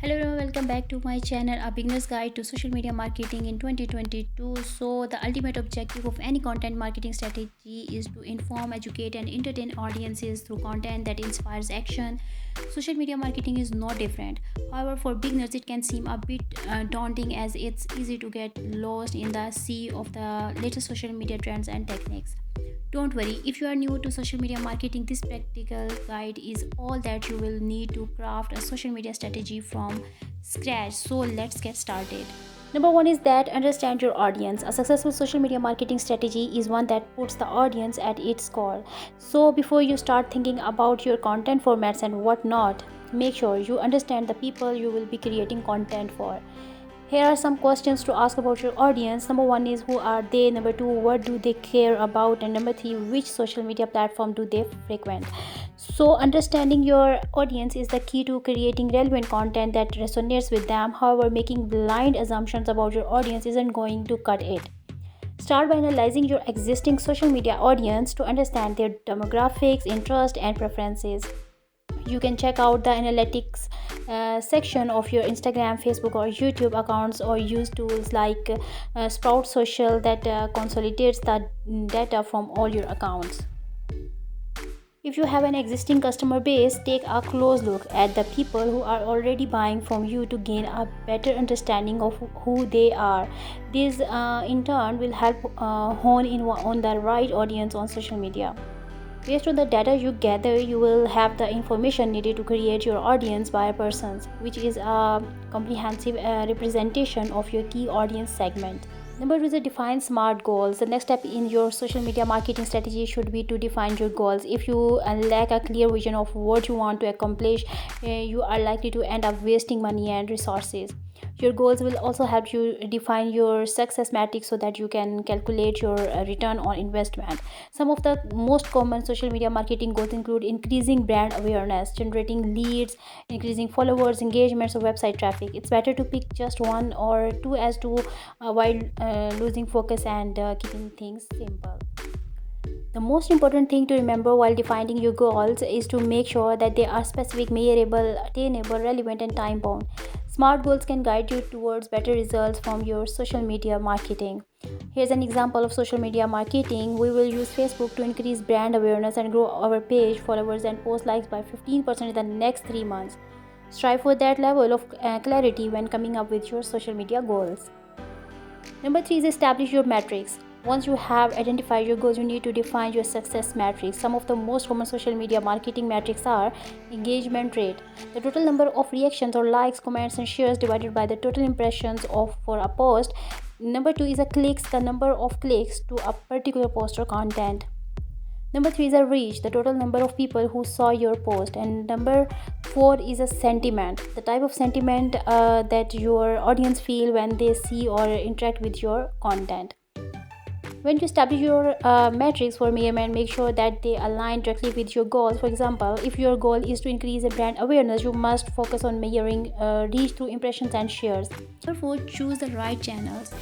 Hello everyone, welcome back to my channel, a beginner's guide to social media marketing in 2022. So the ultimate objective of any content marketing strategy is to inform, educate and entertain audiences through content that inspires action. Social media marketing is no different. However, for beginners it can seem a bit daunting, as it's easy to get lost in the sea of the latest social media trends and techniques. Don't worry, if you are new to social media marketing, this practical guide is all that you will need to craft a social media strategy from scratch. So let's get started. Number one is that understand your audience. A successful social media marketing strategy is one that puts the audience at its core. So before you start thinking about your content formats and whatnot, make sure you understand the people you will be creating content for. Here are some questions to ask about your audience. Number one is, who are they? Number two, what do they care about? And number three, which social media platform do they frequent? So understanding your audience is the key to creating relevant content that resonates with them. However, making blind assumptions about your audience isn't going to cut it. Start by analyzing your existing social media audience to understand their demographics, interests, and preferences. You can check out the analytics section of your Instagram, Facebook, or YouTube accounts, or use tools like Sprout Social that consolidates the data from all your accounts. If you have an existing customer base, take a close look at the people who are already buying from you to gain a better understanding of who they are. This, in turn, will help hone in on the right audience on social media. Based on the data you gather, you will have the information needed to create your audience by persons, which is a comprehensive representation of your key audience segment. Number two is to define SMART goals. The next step in your social media marketing strategy should be to define your goals. If you lack a clear vision of what you want to accomplish, you are likely to end up wasting money and resources. Your goals will also help you define your success metrics so that you can calculate your return on investment. Some of the most common social media marketing goals include increasing brand awareness, generating leads, increasing followers, engagements, or website traffic. It's better to pick just one or two as to while losing focus and keeping things simple. The most important thing to remember while defining your goals is to make sure that they are specific, measurable, attainable, relevant, and time bound. SMART goals can guide you towards better results from your social media marketing. Here's an example of social media marketing. We will use Facebook to increase brand awareness and grow our page followers and post likes by 15% in the next 3 months. Strive for that level of clarity when coming up with your social media goals. Number three is establish your metrics. Once you have identified your goals, you need to define your success metrics. Some of the most common social media marketing metrics are engagement rate, the total number of reactions or likes, comments, and shares divided by the total impressions of for a post. Number two is a clicks, the number of clicks to a particular post or content. Number three is a reach, the total number of people who saw your post. And number four is a sentiment, the type of sentiment that your audience feel when they see or interact with your content. When you establish your metrics for measurement, make sure that they align directly with your goals. For example, if your goal is to increase brand awareness, you must focus on measuring reach through impressions and shares. Number four, choose the right channels.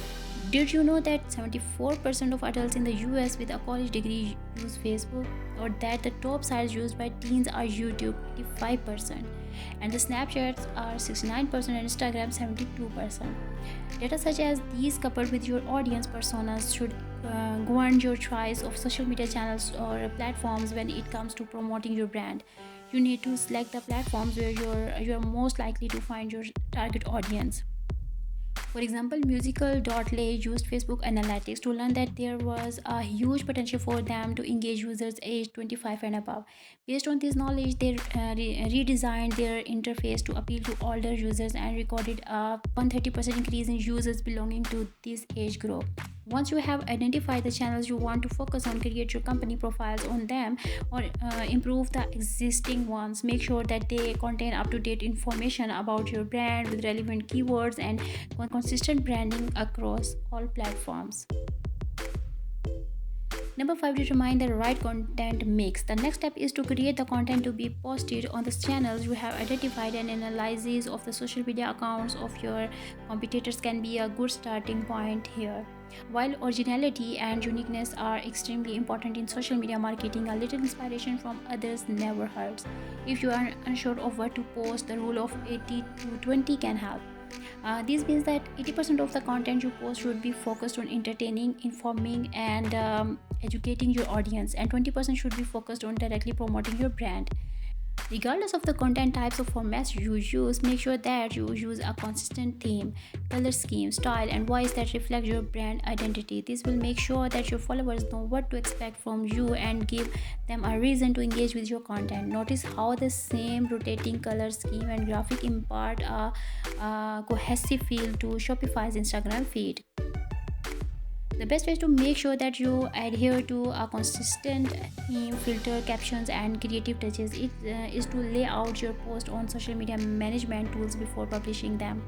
Did you know that 74% of adults in the US with a college degree use Facebook? Or that the top sites used by teens are YouTube, 85%, and the Snapchats are 69% and Instagram 72%. Data such as these, coupled with your audience personas, should govern your choice of social media channels or platforms when it comes to promoting your brand. You need to select the platforms where you're most likely to find your target audience. For example, musical.ly used Facebook analytics to learn that there was a huge potential for them to engage users aged 25 and above. Based on this knowledge, they redesigned their interface to appeal to older users and recorded a 130% increase in users belonging to this age group. Once you have identified the channels you want to focus on, create your company profiles on them or improve the existing ones. Make sure that they contain up-to-date information about your brand with relevant keywords and consistent branding across all platforms. Number five, determine the right content mix. The next step is to create the content to be posted on the channels you have identified, and analysis of the social media accounts of your competitors can be a good starting point here. While originality and uniqueness are extremely important in social media marketing, a little inspiration from others never hurts. If you are unsure of what to post, the rule of 80 to 20 can help. This means that 80% of the content you post should be focused on entertaining, informing, and educating your audience, and 20% should be focused on directly promoting your brand. Regardless of the content types or formats you use, make sure that you use a consistent theme, color scheme, style, and voice that reflect your brand identity. This will make sure that your followers know what to expect from you and give them a reason to engage with your content. Notice how the same rotating color scheme and graphic impart a cohesive feel to Shopify's Instagram feed. The best way to make sure that you adhere to a consistent theme, filter, captions, and creative touches is to lay out your post on social media management tools before publishing them.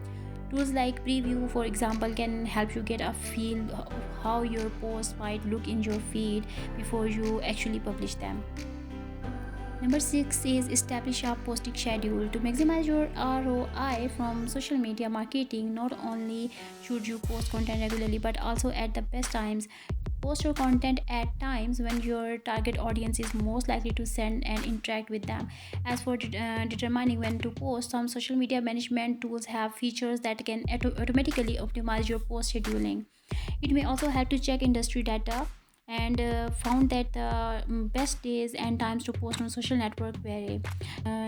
Tools like Preview, for example, can help you get a feel of how your post might look in your feed before you actually publish them. Number 6 is establish a posting schedule. To maximize your ROI from social media marketing, not only should you post content regularly but also at the best times. Post your content at times when your target audience is most likely to send and interact with them. As for determining when to post, some social media management tools have features that can automatically optimize your post scheduling. It may also help to check industry data and found that the best days and times to post on social network vary.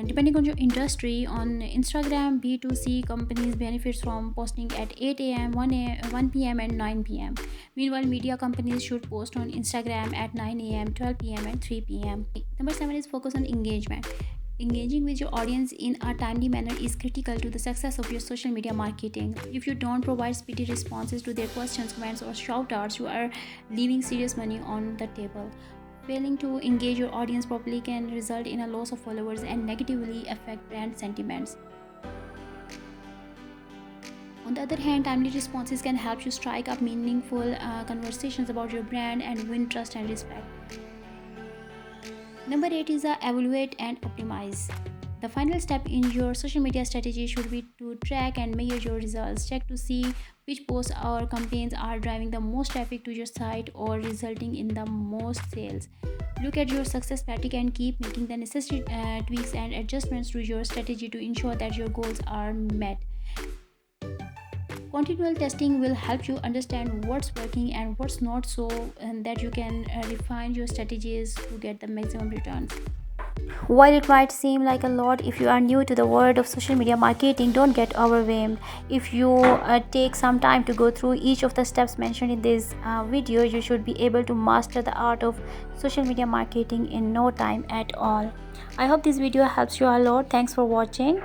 Depending on your industry, on Instagram, B2C companies benefits from posting at 8 a.m., 1 p.m. and 9 p.m. Meanwhile, media companies should post on Instagram at 9 a.m., 12 p.m. and 3 p.m. Number 7 is focus on engagement. Engaging with your audience in a timely manner is critical to the success of your social media marketing. If you don't provide speedy responses to their questions, comments, or shout-outs, you are leaving serious money on the table. Failing to engage your audience properly can result in a loss of followers and negatively affect brand sentiments. On the other hand, timely responses can help you strike up meaningful conversations about your brand and win trust and respect. Number 8 is evaluate and optimize. The final step in your social media strategy should be to track and measure your results. Check to see which posts or campaigns are driving the most traffic to your site or resulting in the most sales. Look at your success metric and keep making the necessary tweaks and adjustments to your strategy to ensure that your goals are met. Continual testing will help you understand what's working and what's not, so and that you can refine your strategies to get the maximum returns. While it might seem like a lot if you are new to the world of social media marketing, don't get overwhelmed. If you take some time to go through each of the steps mentioned in this video, you should be able to master the art of social media marketing in no time at all. I hope this video helps you a lot. Thanks for watching.